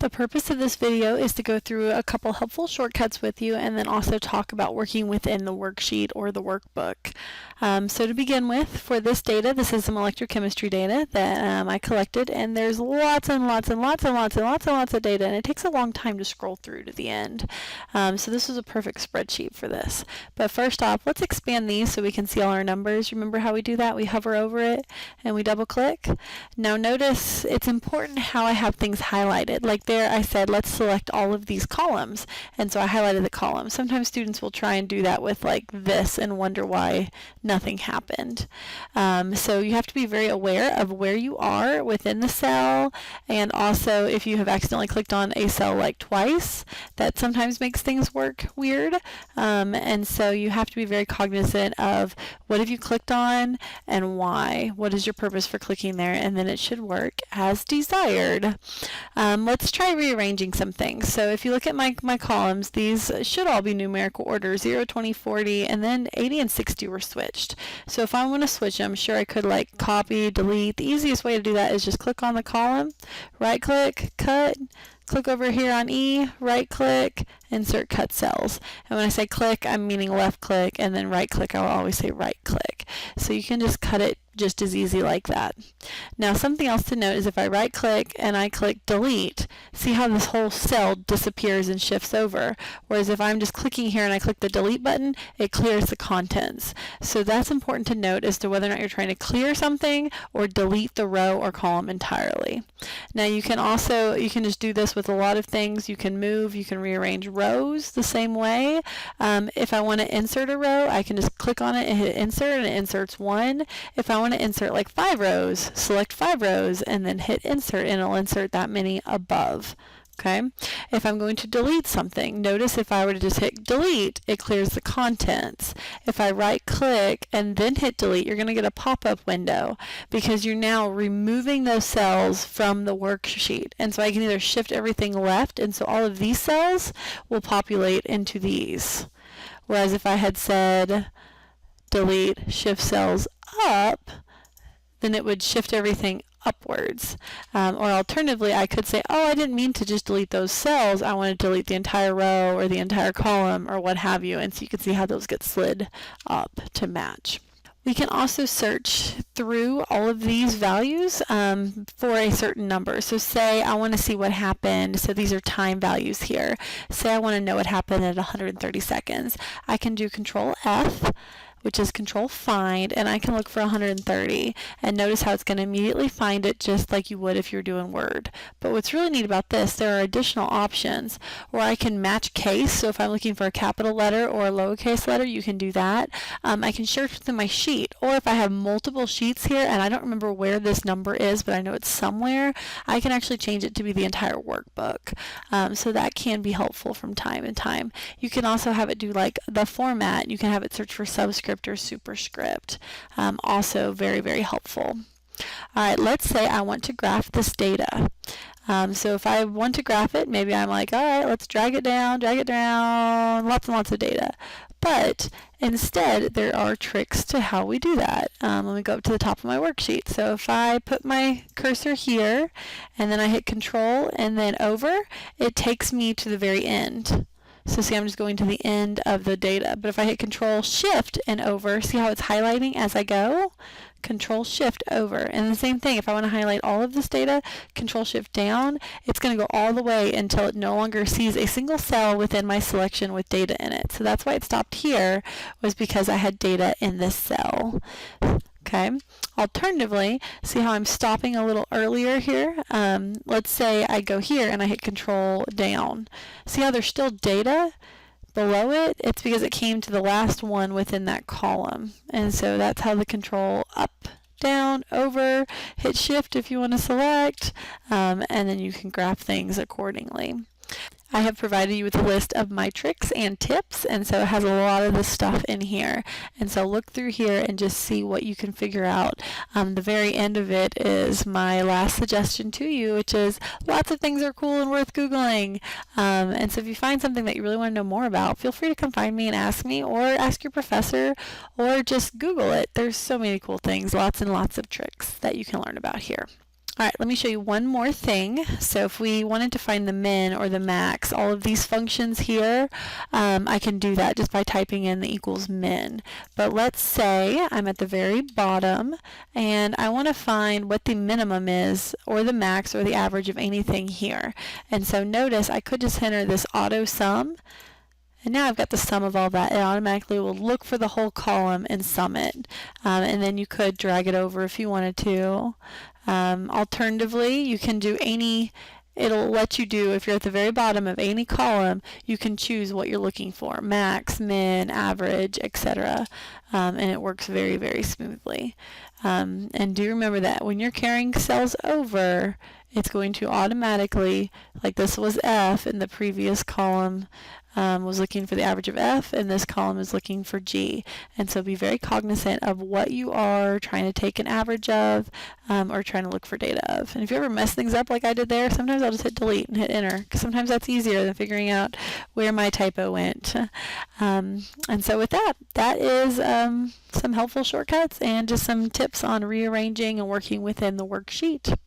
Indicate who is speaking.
Speaker 1: The purpose of this video is to go through a couple helpful shortcuts with you and then also talk about working within the worksheet or the workbook. So to begin with, for this data, this is some electrochemistry data that I collected, and there's lots and lots and lots and lots and lots and lots of data, and it takes a long time to scroll through to the end. So this was a perfect spreadsheet for this. But first off, let's expand these so we can see all our numbers. Remember how we do that? We hover over it and we double click. Now notice it's important how I have things highlighted. Like there I said, let's select all of these columns, and so I highlighted the columns. Sometimes students will try and do that with like this and wonder why nothing happened. So you have to be very aware of where you are within the cell, and also if you have accidentally clicked on a cell like twice, that sometimes makes things work weird. And so you have to be very cognizant of what have you clicked on and why. What is your purpose for clicking there, and then it should work as desired. Let's try rearranging some things. So if you look at my columns, these should all be numerical order, 0, 20, 40, and then 80 and 60 were switched. So if I want to switch them, sure I could like copy, delete. The easiest way to do that is just click on the column, right click, cut, click over here on E, right click, insert cut cells. And when I say click, I'm meaning left click, and then right click, I will always say right click. So you can just cut it just as easy like that. Now something else to note is if I right click and I click delete, see how this whole cell disappears and shifts over, whereas if I'm just clicking here and I click the delete button, it clears the contents. So that's important to note as to whether or not you're trying to clear something or delete the row or column entirely. Now you can just do this with a lot of things. You can move, you can rearrange rows the same way. If I want to insert a row, I can just click on it and hit insert, and it inserts one. If I want to insert like 5 rows, select 5 rows and then hit insert, and it'll insert that many above. Okay. If I'm going to delete something, notice if I were to just hit delete, it clears the contents. If I right click and then hit delete, you're going to get a pop-up window because you're now removing those cells from the worksheet. And so I can either shift everything left, and so all of these cells will populate into these. Whereas if I had said delete, shift cells up, then it would shift everything upwards. Or alternatively, I could say, oh, I didn't mean to just delete those cells. I want to delete the entire row or the entire column or what have you. And so you can see how those get slid up to match. We can also search through all of these values for a certain number. So say I want to see what happened. So these are time values here. Say I want to know what happened at 130 seconds. I can do Control F, which is Control Find, and I can look for 130, and notice how it's going to immediately find it just like you would if you're doing Word. But what's really neat about this, there are additional options where I can match case. So if I'm looking for a capital letter or a lowercase letter, you can do that. I can search within my sheet, or if I have multiple sheets here and I don't remember where this number is, but I know it's somewhere, I can actually change it to be the entire workbook. So that can be helpful from time to time. You can also have it do like the format. You can have it search for subscript or superscript. Also very, very helpful. Alright, let's say I want to graph this data. So if I want to graph it, maybe I'm like, alright, let's drag it down, lots and lots of data. But instead, there are tricks to how we do that. Let me go up to the top of my worksheet. So if I put my cursor here, and then I hit Control and then over, it takes me to the very end. So see, I'm just going to the end of the data. But if I hit Control Shift and over, see how it's highlighting as I go? Control Shift over. And the same thing, if I want to highlight all of this data, Control Shift down, it's going to go all the way until it no longer sees a single cell within my selection with data in it. So that's why it stopped here, was because I had data in this cell. Okay. Alternatively, see how I'm stopping a little earlier here? Let's say I go here and I hit Control down. See how there's still data below it? It's because it came to the last one within that column. And so that's how the Control up, down, over, hit Shift if you want to select, and then you can graph things accordingly. I have provided you with a list of my tricks and tips, and so it has a lot of this stuff in here. And so look through here and just see what you can figure out. The very end of it is my last suggestion to you, which is lots of things are cool and worth Googling. And so if you find something that you really want to know more about, feel free to come find me and ask me, or ask your professor, or just Google it. There's so many cool things, lots and lots of tricks that you can learn about here. All right, let me show you one more thing. So if we wanted to find the min or the max, all of these functions here, I can do that just by typing in the equals min. But let's say I'm at the very bottom and I want to find what the minimum is or the max or the average of anything here. And so notice I could just enter this auto sum. And now I've got the sum of all that. It automatically will look for the whole column and sum it. And then you could drag it over if you wanted to. Alternatively, you can do it'll let you do, if you're at the very bottom of any column, you can choose what you're looking for, max, min, average, etc. And it works very, very smoothly. And do remember that when you're carrying cells over, it's going to automatically, like this was F in the previous column, was looking for the average of F, and this column is looking for G. And so be very cognizant of what you are trying to take an average of or trying to look for data of. And if you ever mess things up like I did there, sometimes I'll just hit delete and hit enter, because sometimes that's easier than figuring out where my typo went. And so with that, that is some helpful shortcuts and just some tips on rearranging and working within the worksheet.